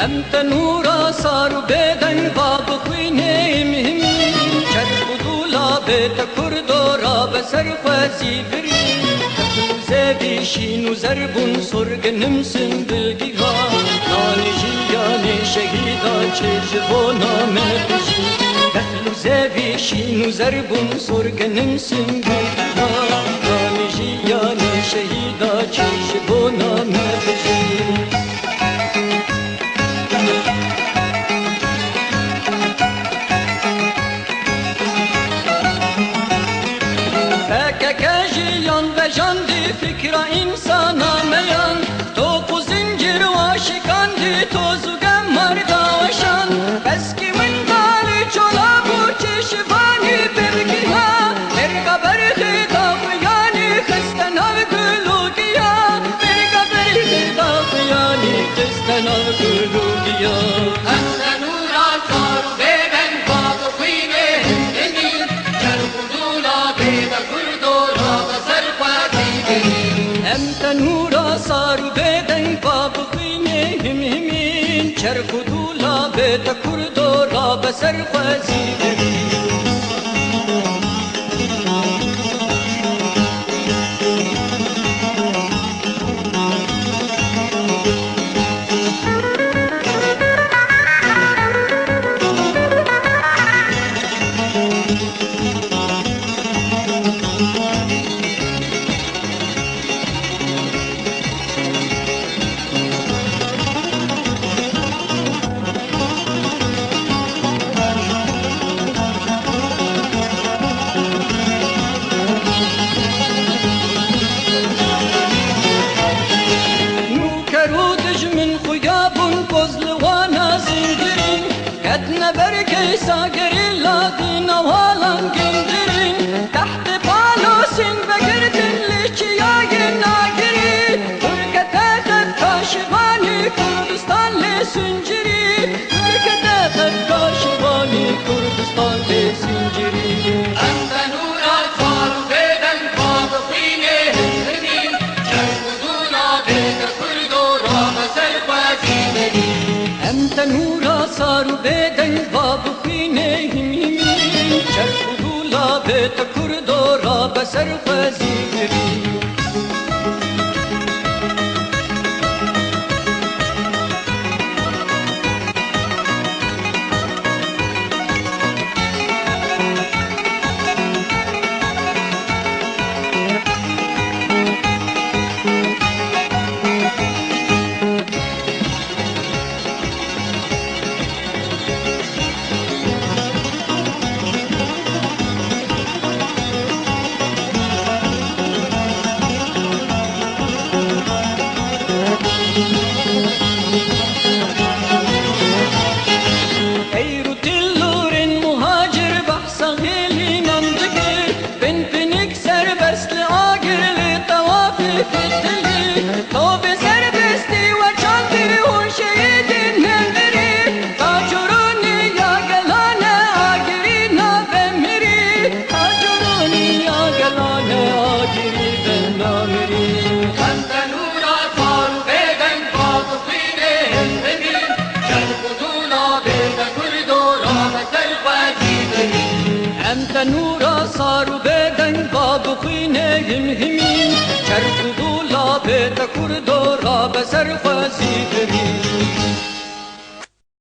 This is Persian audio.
ام تنورا صاروا بدن باب خوينهم هم چرخ دولا بيت كردورا بسر خوازي بري زبي شينو زربون سرگنم سنبلگيها ناني جياني شهيدا چجبونا مدجي دخلو زبي شينو زربون سرگنم سنبلگيها ناني جياني شهيدا چجبونا مدجي fikra insana meyan topu zincir vaşikandı tozu gemmar davaşan eski min gali çola bu çeşifani bergiha bergaber hidaf yani kısten av gülügiya bergaber hidaf yani kısten av gülügiya تنورا صاروا بدن باب خوينهم همين چرخ دولا بيت كردورا بسر خوازي ساقر لادين والا قندرين تحت بالوسين بقردن لشياي ناقرين تركة كاشفاني كردستان لسنجري تركة كاشفاني كردستان لسنجري أنت نورا صاروا بيدن فاضقيني همين جرقدونا بيت كردورا مسر فاتيني أنت نورا صاروا بيدن چرخ دولا بيت كردورا بسر خوازي بري تنورا صاروا بدن باب خوينهم همين چرخ دولا بيت كردورا بسر خوازي بري